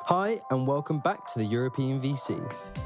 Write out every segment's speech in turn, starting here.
Hi, and welcome back to the European VC,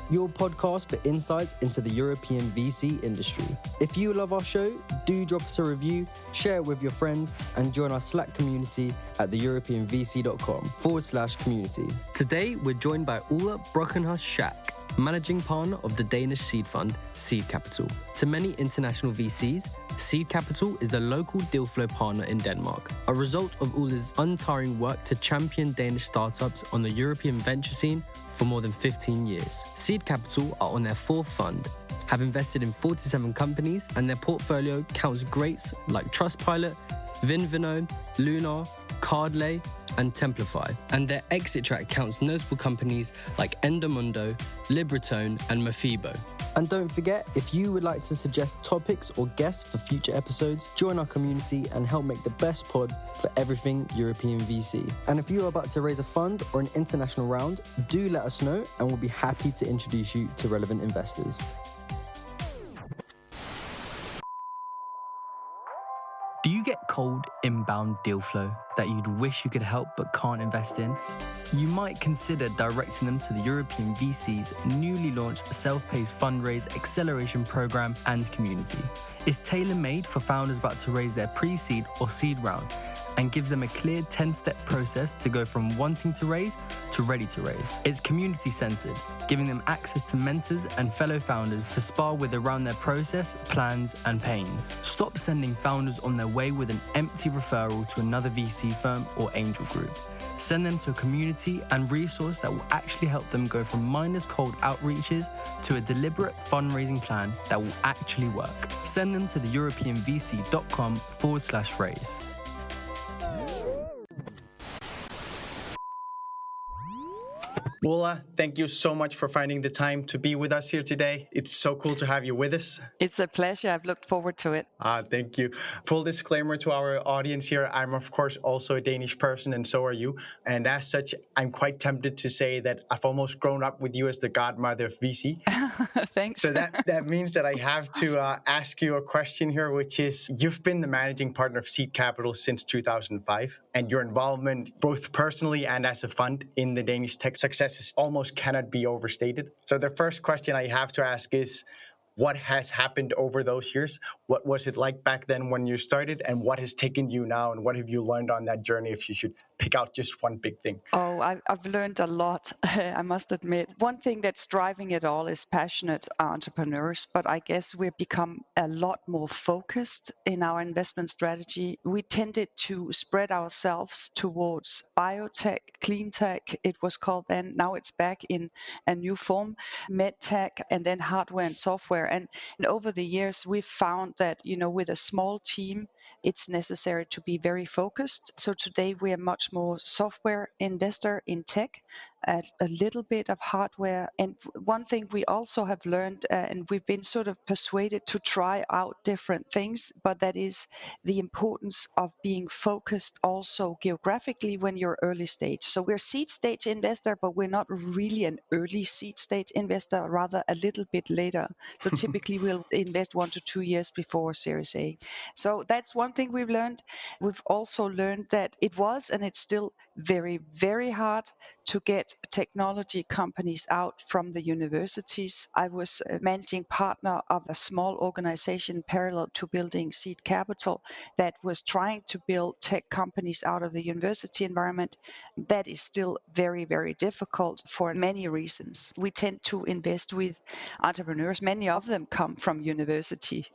your podcast for insights into the European VC industry. If you love our show, do drop us a review, share it with your friends, and join our Slack community at theeuropeanvc.com/community. Today, we're joined by Ulla Brockenhuus-Schack, Managing Partner of the Danish seed fund, Seed Capital. To many international VCs, Seed Capital is the local deal flow partner in Denmark, a result of Ulla's untiring work to champion Danish startups on the European venture scene for more than 15 years. Seed Capital are on their fourth fund, have invested in 47 companies, and their portfolio counts greats like TrustPilot, Vivino, Lunar, Cardlay and Templafy, and their exit track counts notable companies like Endomondo, Libratone and Mofibo. And don't forget, if you would like to suggest topics or guests for future episodes, join our community and help make the best pod for everything European VC. And if you are about to raise a fund or an international round, do let us know and we'll be happy to introduce you to relevant investors. Do you get cold inbound deal flow that you'd wish you could help but can't invest in? You might consider directing them to the European VC's newly launched self-paced fundraise acceleration program and community. It's tailor-made for founders about to raise their pre-seed or seed round and gives them a clear 10-step process to go from wanting to raise to ready to raise. It's community-centered, giving them access to mentors and fellow founders to spar with around their process, plans, and pains. Stop sending founders on their way with an empty referral to another VC firm or angel group. Send them to a community and resource that will actually help them go from mindless cold outreaches to a deliberate fundraising plan that will actually work. Send them to theeuropeanvc.com/raise. Ulla, thank you so much for finding the time to be with us here today. It's so cool to have you with us. It's a pleasure. I've looked forward to it. Thank you. Full disclaimer to our audience here, I'm of course also a Danish person and so are you. And as such, I'm quite tempted to say that I've almost grown up with you as the godmother of VC. Thanks. So that means that I have to ask you a question here, which is, you've been the managing partner of Seed Capital since 2005, and your involvement both personally and as a fund in the Danish tech success almost cannot be overstated. So the first question I have to ask is, what has happened over those years? What was it like back then when you started, and what has taken you now, and what have you learned on that journey, if you should pick out just one big thing? Oh, I've learned a lot, I must admit. One thing that's driving it all is passionate entrepreneurs, but I guess we've become a lot more focused in our investment strategy. We tended to spread ourselves towards biotech, clean tech, it was called then. Now it's back in a new form, medtech, and then hardware and software. And over the years, we've found that, with a small team, it's necessary to be very focused. So today we are much more software investor in tech, a little bit of hardware. And one thing we also have learned, and we've been sort of persuaded to try out different things, but that is the importance of being focused also geographically when you're early stage. So we're seed stage investor, but we're not really an early seed stage investor, rather a little bit later. So typically we'll invest 1 to 2 years before Series A. So that's one thing we've learned. We've also learned that it was, and it's still very, very hard to get technology companies out from the universities. I was a managing partner of a small organization parallel to building Seed Capital that was trying to build tech companies out of the university environment. That is still very, very difficult for many reasons. We tend to invest with entrepreneurs. Many of them come from university,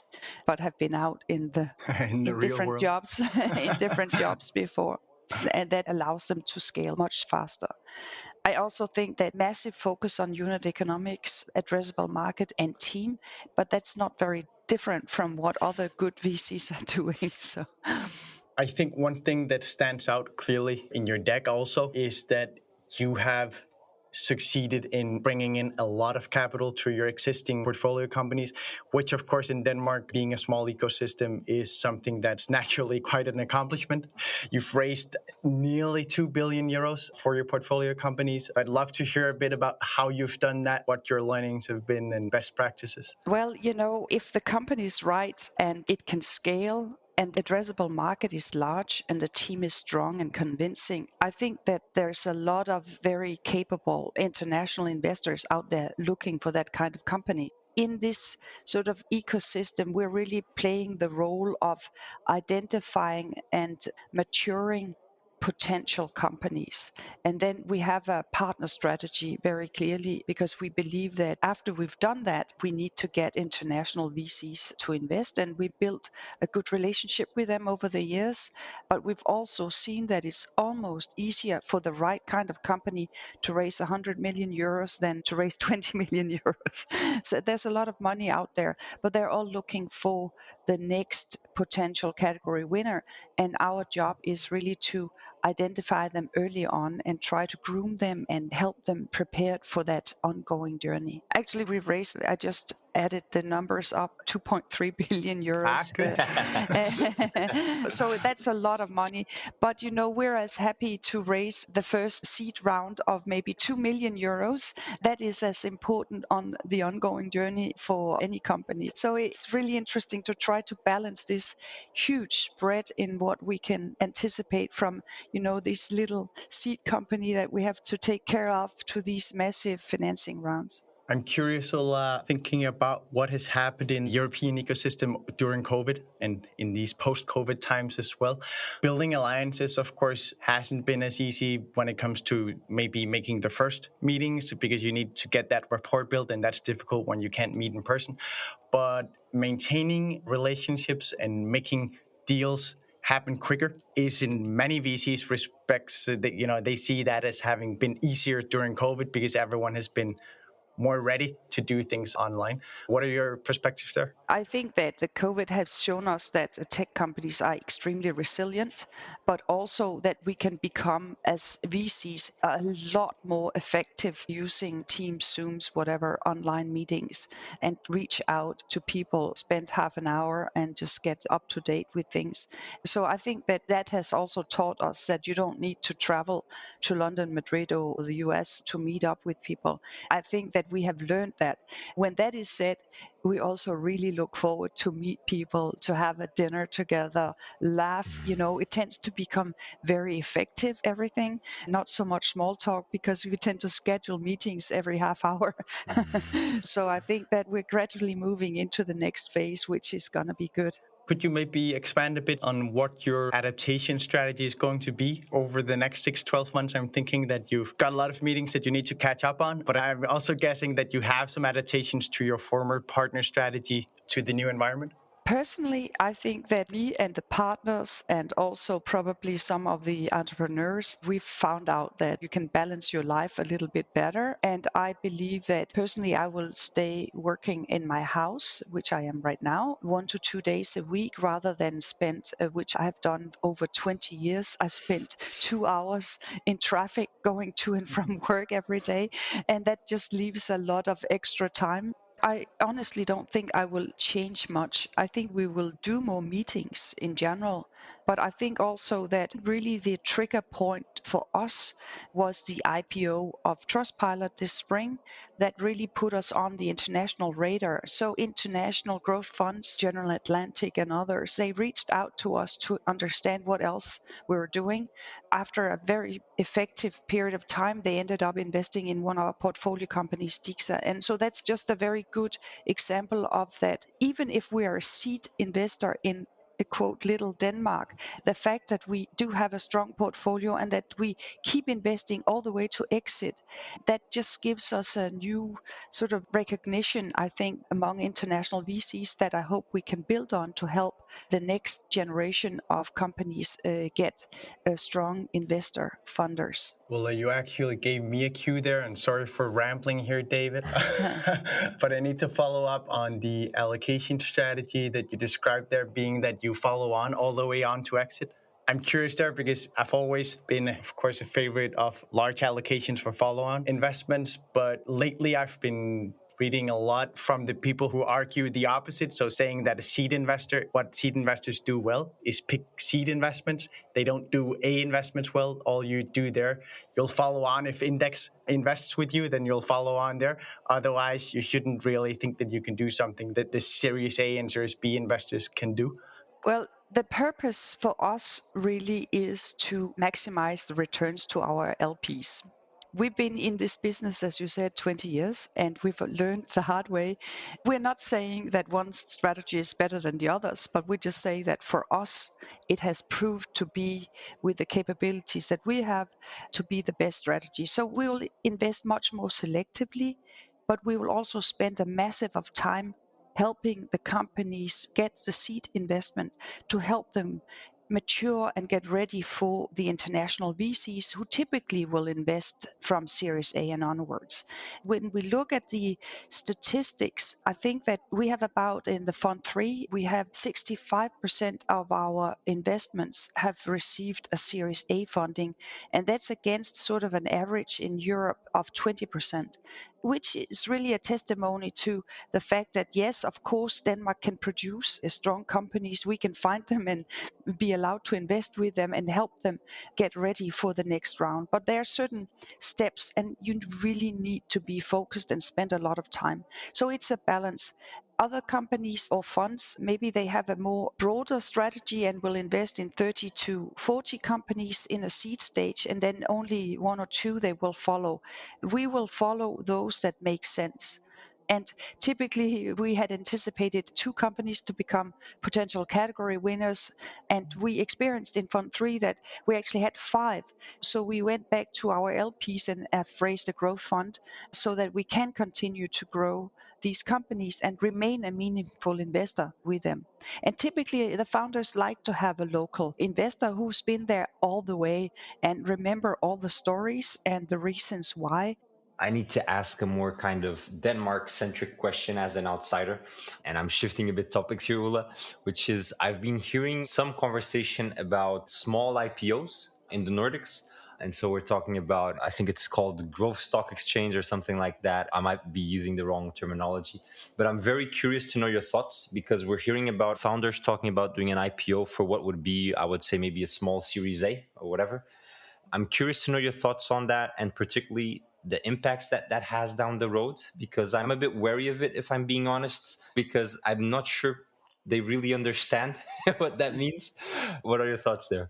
but have been out in different jobs, in different jobs before. And that allows them to scale much faster. I also think that massive focus on unit economics, addressable market, and team, but that's not very different from what other good VCs are doing. So, I think one thing that stands out clearly in your deck also is that you have succeeded in bringing in a lot of capital to your existing portfolio companies, which of course in Denmark, being a small ecosystem, is something that's naturally quite an accomplishment. You've raised nearly 2 billion euros for your portfolio companies. I'd love to hear a bit about how you've done that, what your learnings have been and best practices. Well, if the company is right and it can scale, and the addressable market is large and the team is strong and convincing, I think that there's a lot of very capable international investors out there looking for that kind of company. In this sort of ecosystem, we're really playing the role of identifying and maturing potential companies. And then we have a partner strategy very clearly, because we believe that after we've done that, we need to get international VCs to invest. And we built a good relationship with them over the years. But we've also seen that it's almost easier for the right kind of company to raise 100 million euros than to raise 20 million euros. So there's a lot of money out there, but they're all looking for the next potential category winner. And our job is really to identify them early on and try to groom them and help them prepared for that ongoing journey. Actually, we've raised, I just added the numbers up, 2.3 billion euros. So that's a lot of money. But, we're as happy to raise the first seed round of maybe 2 million euros. That is as important on the ongoing journey for any company. So it's really interesting to try to balance this huge spread in what we can anticipate from this little seed company that we have to take care of to these massive financing rounds. I'm curious, Ulla, thinking about what has happened in the European ecosystem during COVID and in these post-COVID times as well. Building alliances, of course, hasn't been as easy when it comes to maybe making the first meetings, because you need to get that rapport built, and that's difficult when you can't meet in person. But maintaining relationships and making deals happen quicker is, in many VCs respects, that they see that as having been easier during COVID, because everyone has been more ready to do things online. What are your perspectives there? I think that the COVID has shown us that tech companies are extremely resilient, but also that we can become, as VCs, a lot more effective using Teams, Zooms, whatever, online meetings, and reach out to people, spend half an hour and just get up to date with things. So I think that has also taught us that you don't need to travel to London, Madrid, or the US to meet up with people. I think that we have learned that. When that is said, we also really look forward to meet people, to have a dinner together, laugh. It tends to become very effective, everything, not so much small talk, because we tend to schedule meetings every half hour. So I think that we're gradually moving into the next phase, which is going to be good. Could you maybe expand a bit on what your adaptation strategy is going to be over the next 6-12 months? I'm thinking that you've got a lot of meetings that you need to catch up on, but I'm also guessing that you have some adaptations to your former partner strategy to the new environment. Personally, I think that me and the partners, and also probably some of the entrepreneurs, we've found out that you can balance your life a little bit better. And I believe that personally, I will stay working in my house, which I am right now, 1 to 2 days a week, rather than spend, which I have done over 20 years. I spent 2 hours in traffic going to and from work every day. And that just leaves a lot of extra time. I honestly don't think I will change much. I think we will do more meetings in general. But I think also that really the trigger point for us was the IPO of TrustPilot this spring that really put us on the international radar. So international growth funds, General Atlantic and others, they reached out to us to understand what else we were doing. After a very effective period of time, they ended up investing in one of our portfolio companies, Dixa. And so that's just a very good example of that. Even if we are a seed investor in quote little Denmark, the fact that we do have a strong portfolio and that we keep investing all the way to exit, that just gives us a new sort of recognition, I think, among international VCs that I hope we can build on to help the next generation of companies get strong investor funders. Well, you actually gave me a cue there, and sorry for rambling here, David. But I need to follow up on the allocation strategy that you described there, being that you follow on all the way on to exit. I'm curious there because I've always been, of course, a favorite of large allocations for follow-on investments. But lately I've been reading a lot from the people who argue the opposite. So saying that a seed investor, what seed investors do well is pick seed investments. They don't do A investments well. All you do there, you'll follow on. If index invests with you, then you'll follow on there. Otherwise, you shouldn't really think that you can do something that the Series A and Series B investors can do. Well, The purpose for us really is to maximize the returns to our LPs. We've been in this business, as you said, 20 years, and we've learned the hard way. We're not saying that one strategy is better than the others, but we just say that for us, it has proved to be, with the capabilities that we have, to be the best strategy. So we will invest much more selectively, but we will also spend a massive of time helping the companies get the seed investment to help them mature and get ready for the international VCs who typically will invest from Series A and onwards. When we look at the statistics, I think that we have about, in the Fund 3, we have 65% of our investments have received a Series A funding, and that's against sort of an average in Europe of 20%, which is really a testimony to the fact that, yes, of course, Denmark can produce strong companies. We can find them and be allowed to invest with them and help them get ready for the next round. But there are certain steps, and you really need to be focused and spend a lot of time. So it's a balance. Other companies or funds, maybe they have a more broader strategy and will invest in 30 to 40 companies in a seed stage, and then only one or two they will follow. We will follow those that make sense. And typically, we had anticipated 2 companies to become potential category winners. And we experienced in Fund 3 that we actually had 5. So we went back to our LPs and have raised a growth fund so that we can continue to grow these companies and remain a meaningful investor with them. And typically, the founders like to have a local investor who's been there all the way and remember all the stories and the reasons why. I need to ask a more kind of Denmark-centric question as an outsider. And I'm shifting a bit topics here, Ulla, which is I've been hearing some conversation about small IPOs in the Nordics. And so we're talking about, I think it's called growth stock exchange or something like that. I might be using the wrong terminology, but I'm very curious to know your thoughts, because we're hearing about founders talking about doing an IPO for what would be, I would say, maybe a small Series A or whatever. I'm curious to know your thoughts on that, and particularly the impacts that has down the road, because I'm a bit wary of it, if I'm being honest, because I'm not sure they really understand what that means. What are your thoughts there?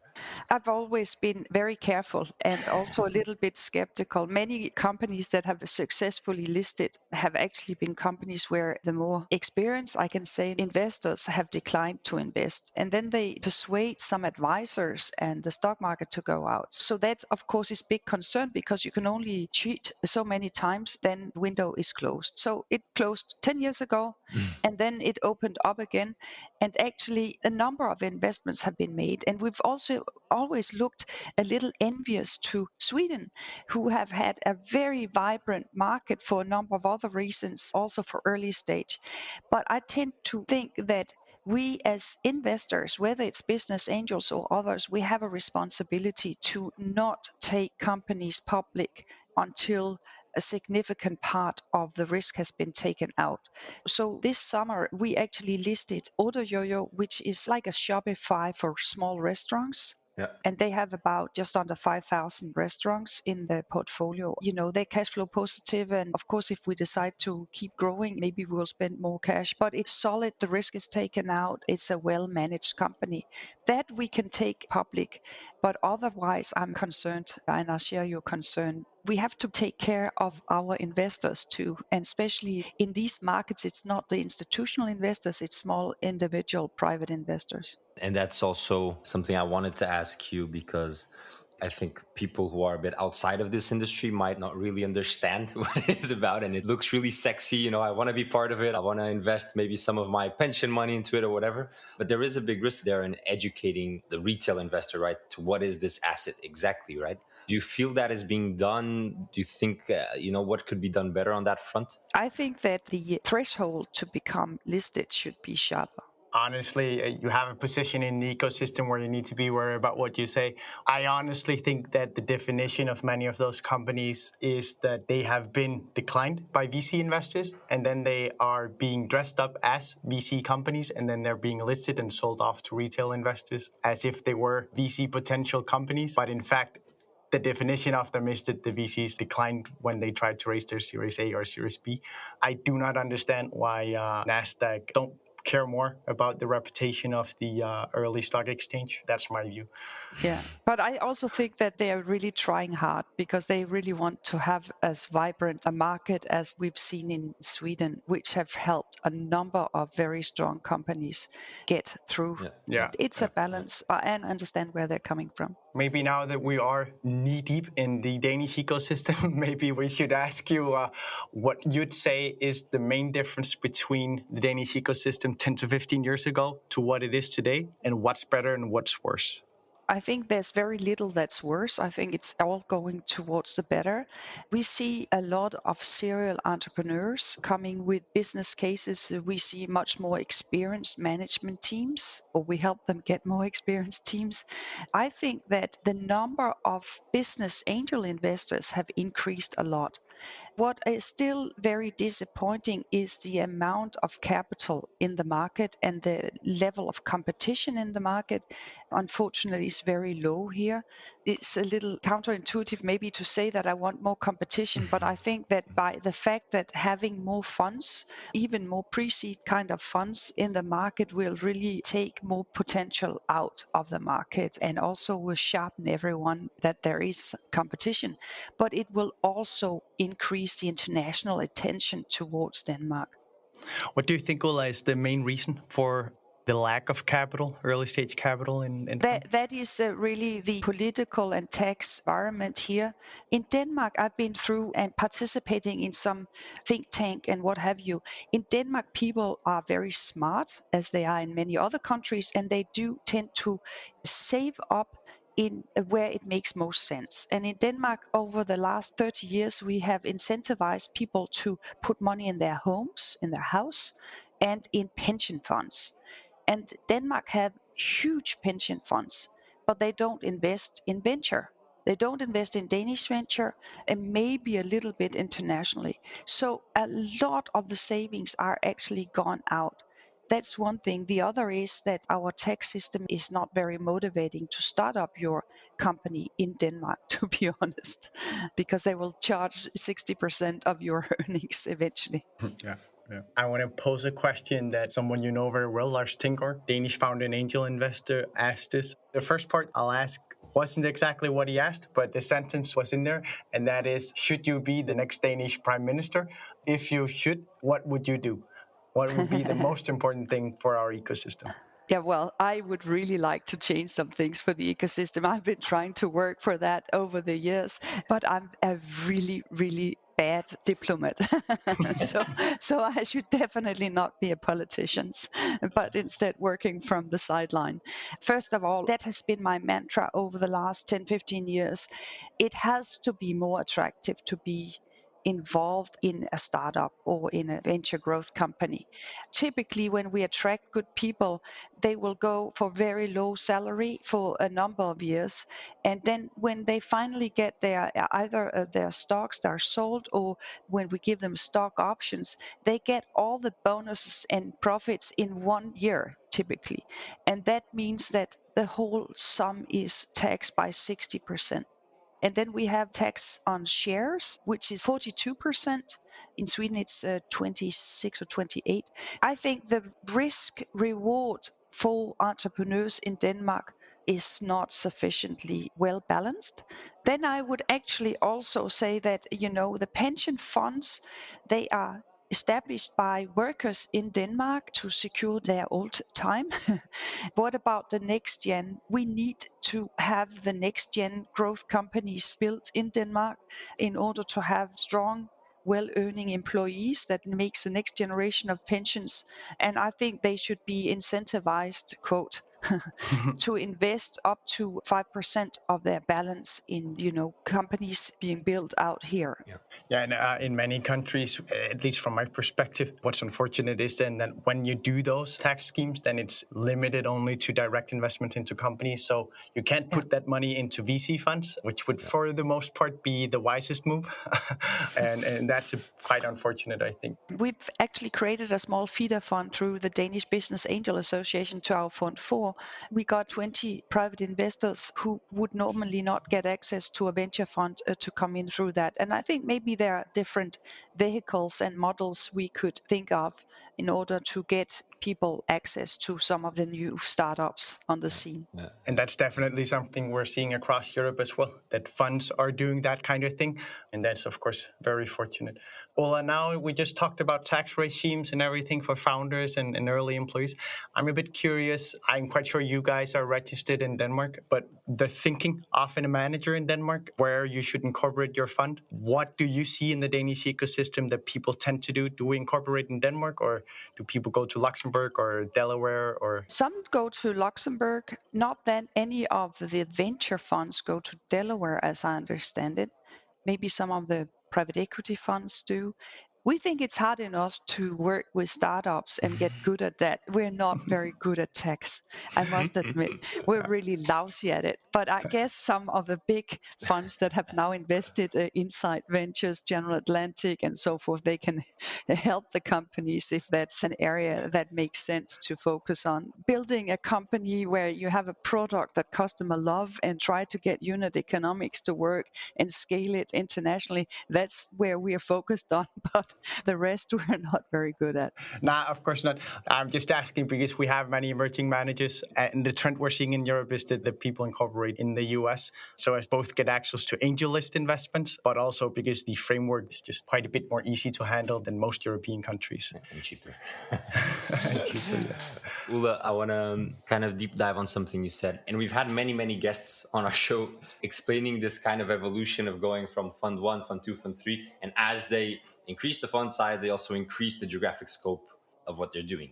I've always been very careful and also a little bit skeptical. Many companies that have successfully listed have actually been companies where the more experienced, I can say, investors have declined to invest. And then they persuade some advisors and the stock market to go out. So that, of course, is big concern, because you can only cheat so many times, then window is closed. So it closed 10 years ago, and then it opened up again. And actually, a number of investments have been made. And we've also always looked a little envious to Sweden, who have had a very vibrant market for a number of other reasons, also for early stage. But I tend to think that we as investors, whether it's business angels or others, we have a responsibility to not take companies public until a significant part of the risk has been taken out. So this summer, we actually listed Odoyoyo, which is like a Shopify for small restaurants. Yeah. And they have about just under 5,000 restaurants in the portfolio. You know, they're cash flow positive. And of course, if we decide to keep growing, maybe we'll spend more cash. But it's solid. The risk is taken out. It's a well-managed company. That we can take public. But otherwise, I'm concerned, and I share your concern. We have to take care of our investors too. And especially in these markets, it's not the institutional investors, it's small individual private investors. And that's also something I wanted to ask you, because I think people who are a bit outside of this industry might not really understand what it is about. And it looks really sexy. You know, I want to be part of it. I want to invest maybe some of my pension money into it or whatever. But there is a big risk there in educating the retail investor, right, to what is this asset exactly, right? Do you feel that is being done? Do you think, what could be done better on that front? I think that the threshold to become listed should be sharper. Honestly, you have a position in the ecosystem where you need to be worried about what you say. I honestly think that the definition of many of those companies is that they have been declined by VC investors, and then they are being dressed up as VC companies, and then they're being listed and sold off to retail investors as if they were VC potential companies. But in fact, the definition of them is that the VCs declined when they tried to raise their Series A or Series B. I do not understand why NASDAQ don't care more about the reputation of the early stock exchange. That's my view. Yeah, but I also think that they are really trying hard because they really want to have as vibrant a market as we've seen in Sweden, which have helped a number of very strong companies get through. Yeah. It's a balance, and understand where they're coming from. Maybe now that we are knee deep in the Danish ecosystem, maybe we should ask you what you'd say is the main difference between the Danish ecosystem 10 to 15 years ago to what it is today, and what's better and what's worse. I think there's very little that's worse. I think it's all going towards the better. We see a lot of serial entrepreneurs coming with business cases. We see much more experienced management teams, or we help them get more experienced teams. I think that the number of business angel investors have increased a lot. What is still very disappointing is the amount of capital in the market, and the level of competition in the market, unfortunately, is very low here. It's a little counterintuitive maybe to say that I want more competition, but I think that by the fact that having more funds, even more pre-seed kind of funds in the market, will really take more potential out of the market, and also will sharpen everyone that there is competition. But it will also increase the international attention towards Denmark. What do you think, Ulla, is the main reason for the lack of capital, early stage capital in that is really the political and tax environment here. In Denmark, I've been through and participating in some think tank and what have you. In Denmark, people are very smart, as they are in many other countries, and they do tend to save up in where it makes most sense. And in Denmark, over the last 30 years, we have incentivized people to put money in their homes, in their house, and in pension funds. And Denmark have huge pension funds, but they don't invest in venture. They don't invest in Danish venture, and maybe a little bit internationally. So a lot of the savings are actually gone out. That's one thing. The other is that our tax system is not very motivating to start up your company in Denmark, to be honest, because they will charge 60% of your earnings eventually. Yeah. I want to pose a question that someone you know very well, Lars Tinggaard, Danish founder and angel investor, asked this. The first part I'll ask wasn't exactly what he asked, but the sentence was in there, and that is, should you be the next Danish prime minister? If you should, what would you do? What would be the most important thing for our ecosystem? Yeah, well, I would really like to change some things for the ecosystem. I've been trying to work for that over the years, but I'm a really, really bad diplomat. so I should definitely not be a politician, but instead working from the sideline. First of all, that has been my mantra over the last 10, 15 years. It has to be more attractive to be involved in a startup or in a venture growth company. Typically, when we attract good people, they will go for very low salary for a number of years. And then when they finally get either their stocks that are sold, or when we give them stock options, they get all the bonuses and profits in 1 year, typically. And that means that the whole sum is taxed by 60%. And then we have tax on shares, which is 42%. In Sweden, it's 26 or 28. I think the risk reward for entrepreneurs in Denmark is not sufficiently well balanced. Then I would actually also say that, the pension funds, they are established by workers in Denmark to secure their old time. What about the next gen? We need to have the next gen growth companies built in Denmark in order to have strong, well-earning employees that makes the next generation of pensions. And I think they should be incentivized, quote, to invest up to 5% of their balance in, companies being built out here. Yeah, and in many countries, at least from my perspective, what's unfortunate is then that when you do those tax schemes, then it's limited only to direct investment into companies. So you can't put that money into VC funds, which would for the most part be the wisest move. and that's quite unfortunate, I think. We've actually created a small feeder fund through the Danish Business Angel Association to our Fund 4. We got 20 private investors who would normally not get access to a venture fund to come in through that. And I think maybe there are different vehicles and models we could think of. in order to get people access to some of the new startups on the scene. Yeah. And that's definitely something we're seeing across Europe as well, that funds are doing that kind of thing. And that's, of course, very fortunate. Ulla, now we just talked about tax regimes and everything for founders and early employees. I'm a bit curious. I'm quite sure you guys are registered in Denmark, but the thinking of a manager in Denmark, where you should incorporate your fund, what do you see in the Danish ecosystem that people tend to do? Do we incorporate in Denmark, or do people go to Luxembourg or Delaware? Or some go to Luxembourg, not that any of the venture funds go to Delaware, as I understand it. Maybe some of the private equity funds do. We think it's hard enough to work with startups and get good at that. We're not very good at tax, I must admit. We're really lousy at it. But I guess some of the big funds that have now invested, Insight Ventures, General Atlantic, and so forth, they can help the companies if that's an area that makes sense to focus on. Building a company where you have a product that customer love and try to get unit economics to work and scale it internationally, that's where we are focused on. But the rest we're not very good at. Nah, of course not. I'm just asking because we have many emerging managers, and the trend we're seeing in Europe is that the people incorporate in the US, so as both get access to angel list investments, but also because the framework is just quite a bit more easy to handle than most European countries. And cheaper. And cheaper, yes. Ulla, I want to kind of deep dive on something you said. And we've had many guests on our show explaining this kind of evolution of going from Fund 1, Fund 2, Fund 3. And as they increase the fund size, they also increase the geographic scope of what they're doing.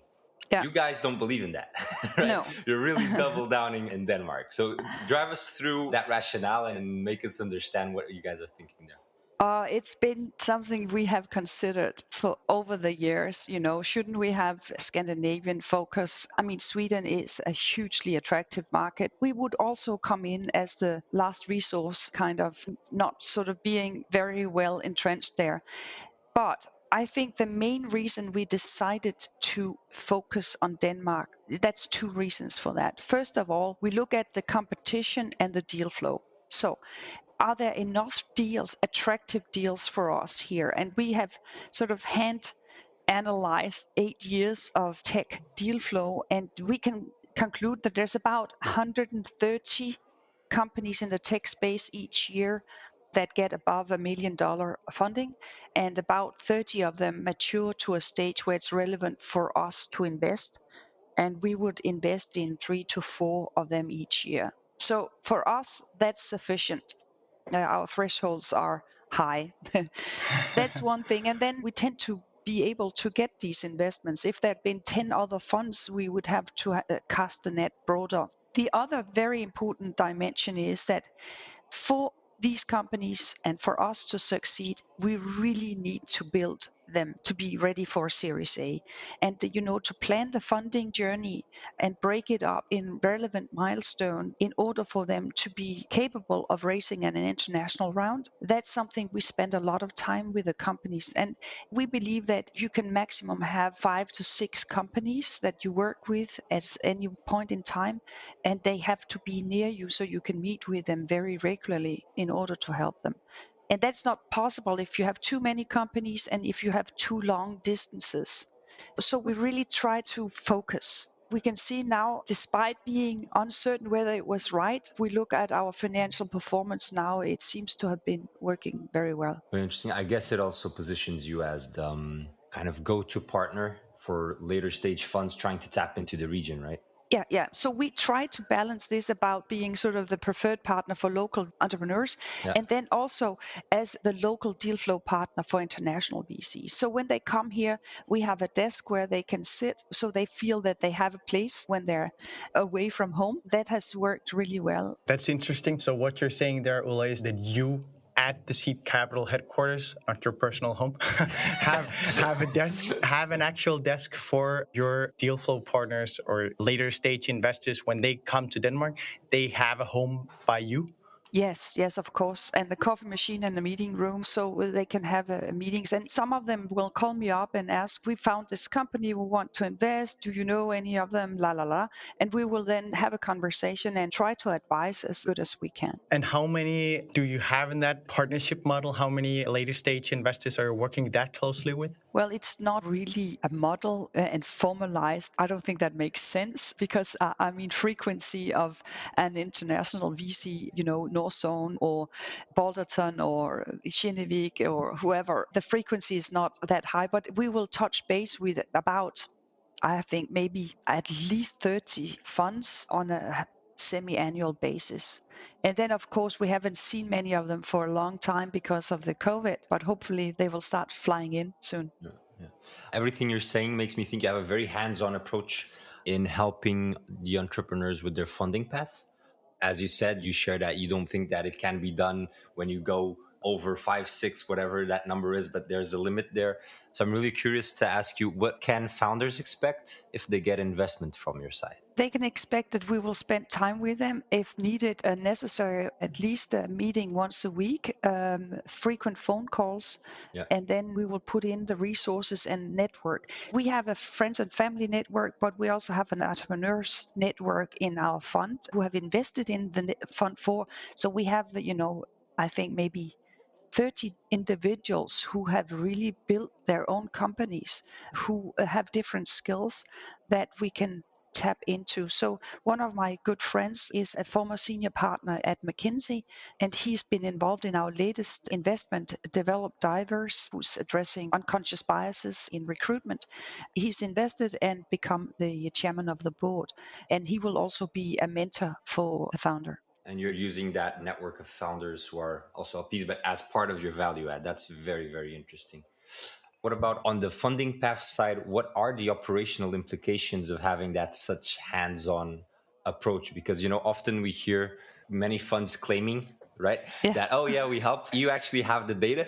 Yeah. You guys don't believe in that, right? No. You're really double downing in Denmark. So drive us through that rationale and make us understand what you guys are thinking there. It's been something we have considered for over the years. Shouldn't we have Scandinavian focus? I mean, Sweden is a hugely attractive market. We would also come in as the last resource, kind of not sort of being very well entrenched there. But I think the main reason we decided to focus on Denmark, that's two reasons for that. First of all, we look at the competition and the deal flow. So are there enough deals, attractive deals for us here? And we have sort of hand analyzed 8 years of tech deal flow, and we can conclude that there's about 130 companies in the tech space each year that get above $1 million funding, and about 30 of them mature to a stage where it's relevant for us to invest. And we would invest in 3 to 4 of them each year. So for us, that's sufficient. Our thresholds are high. That's one thing. And then we tend to be able to get these investments. If there had been 10 other funds, we would have to cast the net broader. The other very important dimension is that for these companies and for us to succeed, we really need to build them to be ready for Series A. And, to plan the funding journey and break it up in relevant milestone in order for them to be capable of raising an international round. That's something we spend a lot of time with the companies. And we believe that you can maximum have 5 to 6 companies that you work with at any point in time, and they have to be near you so you can meet with them very regularly in order to help them. And that's not possible if you have too many companies and if you have too long distances. So we really try to focus. We can see now, despite being uncertain whether it was right, we look at our financial performance now, it seems to have been working very well. Very interesting. I guess it also positions you as the kind of go-to partner for later stage funds trying to tap into the region, right? Yeah. So we try to balance this about being sort of the preferred partner for local entrepreneurs, and then also as the local deal flow partner for international VCs. So when they come here, we have a desk where they can sit so they feel that they have a place when they're away from home. That has worked really well. That's interesting. So what you're saying there, Ulla, is that you at the Seed Capital headquarters, at your personal home, have a desk, have an actual desk for your deal flow partners or later stage investors when they come to Denmark. They have a home by you. Yes, of course. And the coffee machine and the meeting room so they can have meetings. And some of them will call me up and ask, we found this company, we want to invest. Do you know any of them? La, la, la. And we will then have a conversation and try to advise as good as we can. And how many do you have in that partnership model? How many later stage investors are you working that closely with? Well, it's not really a model and formalized. I don't think that makes sense because, frequency of an international VC, North Zone or Balderton or Kinnevik or whoever, the frequency is not that high, but we will touch base with about, I think, maybe at least 30 funds on a semi-annual basis. And then, of course, we haven't seen many of them for a long time because of the COVID, but hopefully they will start flying in soon. Yeah. Everything you're saying makes me think you have a very hands-on approach in helping the entrepreneurs with their funding path. As you said, you share that you don't think that it can be done when you go over 5, 6, whatever that number is, but there's a limit there. So I'm really curious to ask you, what can founders expect if they get investment from your side? They can expect that we will spend time with them if needed, necessary, at least a meeting once a week, frequent phone calls, and then we will put in the resources and network. We have a friends and family network, but we also have an entrepreneurs network in our fund who have invested in the fund for. So we have, I think maybe 30 individuals who have really built their own companies, who have different skills that we can tap into. So one of my good friends is a former senior partner at McKinsey, and he's been involved in our latest investment, Develop Divers, who's addressing unconscious biases in recruitment. He's invested and become the chairman of the board, and he will also be a mentor for the founder. And you're using that network of founders who are also LPs, but as part of your value add. That's very, very interesting. What about on the funding path side? What are the operational implications of having that such hands-on approach? Because, often we hear many funds claiming, right? Yeah. That, oh yeah, we help. You actually have the data,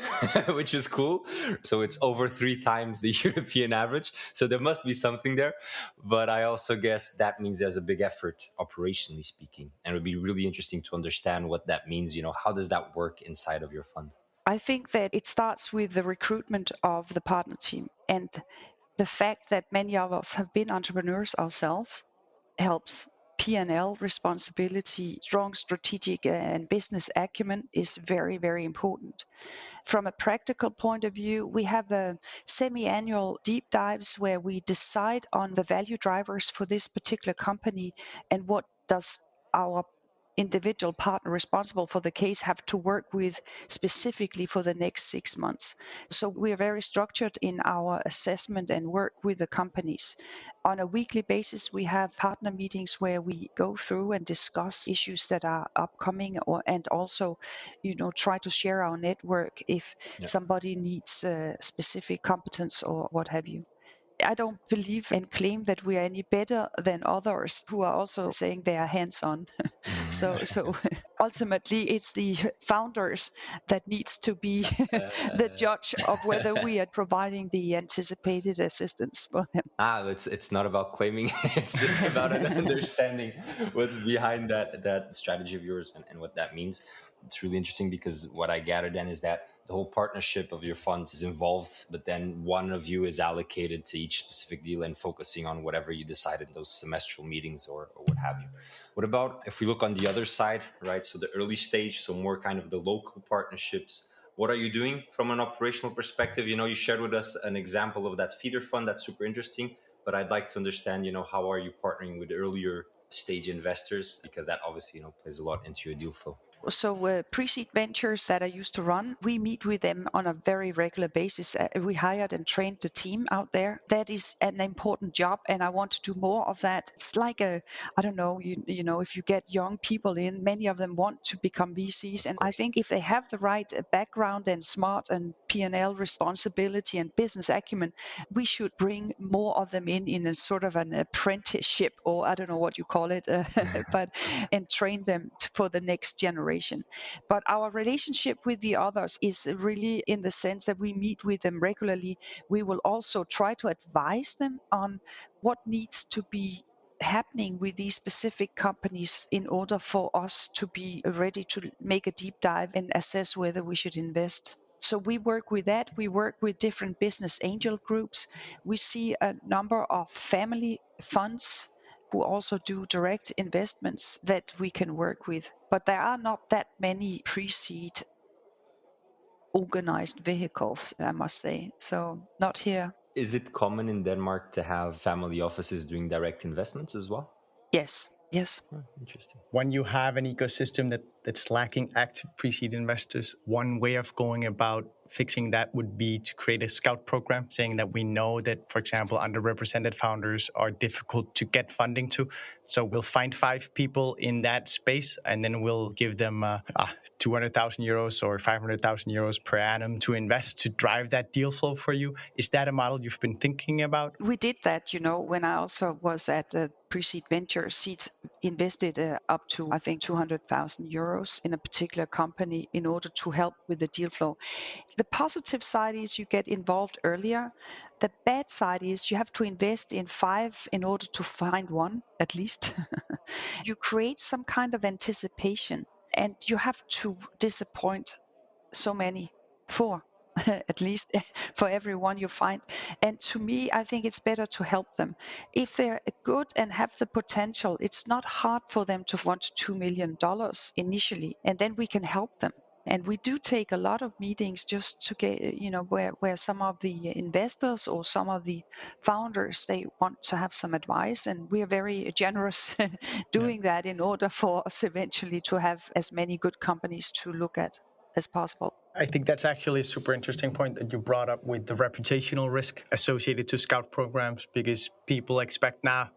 which is cool. So it's over 3 times the European average. So there must be something there. But I also guess that means there's a big effort, operationally speaking. And it would be really interesting to understand what that means. How does that work inside of your fund? I think that it starts with the recruitment of the partner team, and the fact that many of us have been entrepreneurs ourselves helps. P&L responsibility, strong strategic and business acumen is very, very important. From a practical point of view, we have a semi-annual deep dives where we decide on the value drivers for this particular company and what does our individual partner responsible for the case have to work with specifically for the next 6 months. So we are very structured in our assessment and work with the companies. On a weekly basis, we have partner meetings where we go through and discuss issues that are upcoming and also, try to share our network if somebody needs a specific competence or what have you. I don't believe and claim that we are any better than others who are also saying they are hands-on. So ultimately, it's the founders that needs to be the judge of whether we are providing the anticipated assistance for them. It's not about claiming. It's just about an understanding what's behind that strategy of yours and what that means. It's really interesting because what I gathered then is that the whole partnership of your funds is involved, but then one of you is allocated to each specific deal and focusing on whatever you decide in those semestral meetings or what have you. What about if we look on the other side, right? So the early stage, so more kind of the local partnerships. What are you doing from an operational perspective? You shared with us an example of that feeder fund. That's super interesting. But I'd like to understand, how are you partnering with earlier stage investors? Because that obviously, plays a lot into your deal flow. So pre-seed ventures that I used to run, we meet with them on a very regular basis. We hired and trained the team out there. That is an important job, and I want to do more of that. It's like if you get young people in, many of them want to become VCs, and I think if they have the right background and smart and P&L responsibility and business acumen, we should bring more of them in a sort of an apprenticeship, or I don't know what you call it, and train them for the next generation. But our relationship with the others is really in the sense that we meet with them regularly. We will also try to advise them on what needs to be happening with these specific companies in order for us to be ready to make a deep dive and assess whether we should invest. So we work with that. We work with different business angel groups. We see a number of family funds who also do direct investments that we can work with. But there are not that many pre-seed organized vehicles, I must say. So not here. Is it common in Denmark to have family offices doing direct investments as well? Yes. Oh, interesting. When you have an ecosystem that's lacking active pre-seed investors, one way of going about fixing that would be to create a scout program, saying that we know that, for example, underrepresented founders are difficult to get funding to. So we'll find 5 people in that space, and then we'll give them 200,000 euros or 500,000 euros per annum to invest to drive that deal flow for you. Is that a model you've been thinking about? We did that, when I also was at Pre-Seed Venture. Seed invested up to, I think, 200,000 euros in a particular company in order to help with the deal flow. The positive side is you get involved earlier. The bad side is you have to invest in 5 in order to find one, at least. You create some kind of anticipation, and you have to disappoint so many, 4 at least for everyone you find. And to me, I think it's better to help them. If they're good and have the potential, it's not hard for them to want $2 million initially, and then we can help them. And we do take a lot of meetings just to get, where some of the investors or some of the founders, they want to have some advice. And we're very generous doing that in order for us eventually to have as many good companies to look at as possible. I think that's actually a super interesting point that you brought up with the reputational risk associated to scout programs, because people expect, I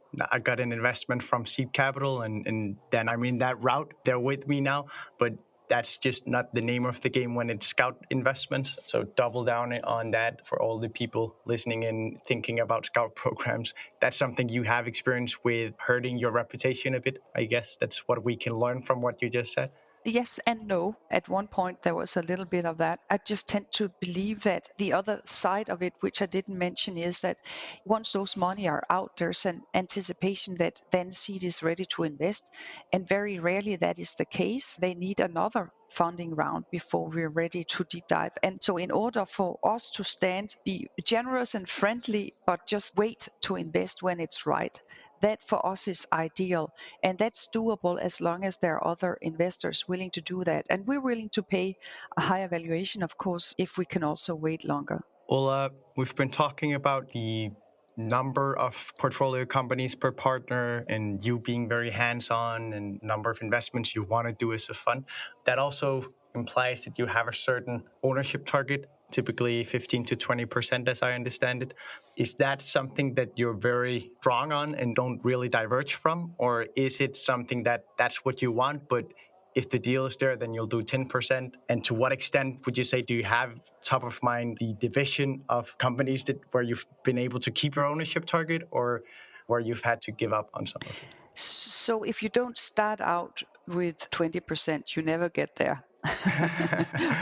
got an investment from Seed Capital and then I'm in that route. They're with me now, but that's just not the name of the game when it's scout investments. So double down on that for all the people listening in, thinking about scout programs. That's something you have experience with hurting your reputation a bit. I guess that's what we can learn from what you just said. Yes and no. At one point, there was a little bit of that. I just tend to believe that the other side of it, which I didn't mention, is that once those money are out, there's an anticipation that then Seed is ready to invest. And very rarely that is the case. They need another funding round before we're ready to deep dive. And so in order for us to be generous and friendly, but just wait to invest when it's right, that for us is ideal, and that's doable as long as there are other investors willing to do that. And we're willing to pay a higher valuation, of course, if we can also wait longer. Ulla, we've been talking about the number of portfolio companies per partner and you being very hands-on and number of investments you want to do as a fund. That also implies that you have a certain ownership target, typically 15 to 20%, as I understand it. Is that something that you're very strong on and don't really diverge from? Or is it something that's what you want, but if the deal is there, then you'll do 10%? And to what extent would you say, do you have top of mind the division of companies where you've been able to keep your ownership target or where you've had to give up on some of it? So if you don't start out with 20%, you never get there.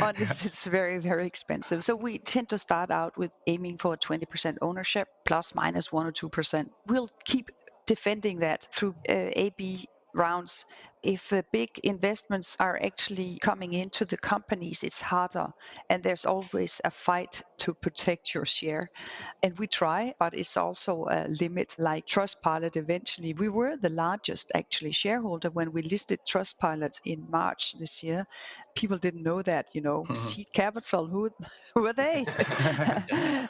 Honestly, it's very, very expensive. So we tend to start out with aiming for a 20% ownership, plus minus 1 or 2%. We'll keep defending that through A/B rounds. If big investments are actually coming into the companies, it's harder. And there's always a fight to protect your share. And we try, but it's also a limit. Like TrustPilot, eventually, we were the largest actually shareholder when we listed TrustPilot in March this year. People didn't know that, Seed Capital, who are they?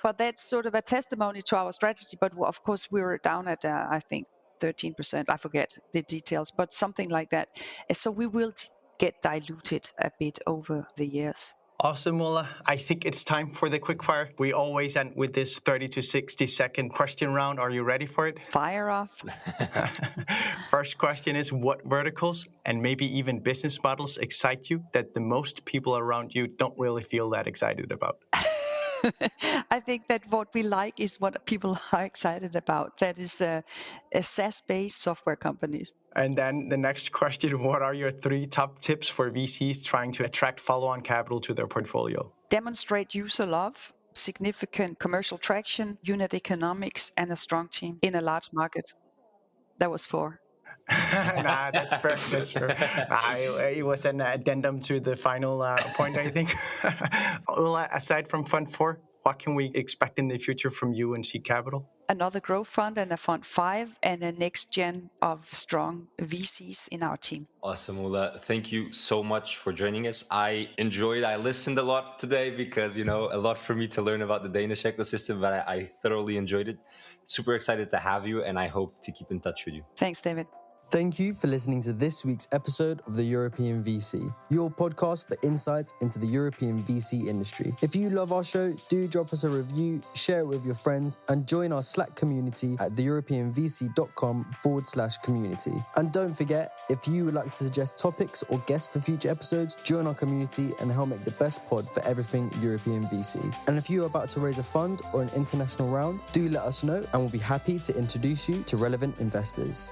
But that's sort of a testimony to our strategy. But of course, we were down at, I think, 13%. I forget the details, but something like that. So we will get diluted a bit over the years. Awesome, Ulla. I think it's time for the quickfire. We always end with this 30 to 60 second question round. Are you ready for it? Fire off. First question is, what verticals and maybe even business models excite you that the most people around you don't really feel that excited about? I think that what we like is what people are excited about. That is SaaS-based software companies. And then the next question, what are your 3 top tips for VCs trying to attract follow-on capital to their portfolio? Demonstrate user love, significant commercial traction, unit economics, and a strong team in a large market. That was 4. Nah, that's fair. That's fair. It was an addendum to the final point, I think. Ulla, aside from Fund 4, what can we expect in the future from you and Seed Capital? Another growth fund and a Fund 5 and a next gen of strong VCs in our team. Awesome, Ulla. Thank you so much for joining us. I listened a lot today because, a lot for me to learn about the Danish ecosystem, but I thoroughly enjoyed it. Super excited to have you, and I hope to keep in touch with you. Thanks, David. Thank you for listening to this week's episode of the European VC, your podcast for insights into the European VC industry. If you love our show, do drop us a review, share it with your friends, and join our Slack community at theeuropeanvc.com/community. And don't forget, if you would like to suggest topics or guests for future episodes, join our community and help make the best pod for everything European VC. And if you are about to raise a fund or an international round, do let us know and we'll be happy to introduce you to relevant investors.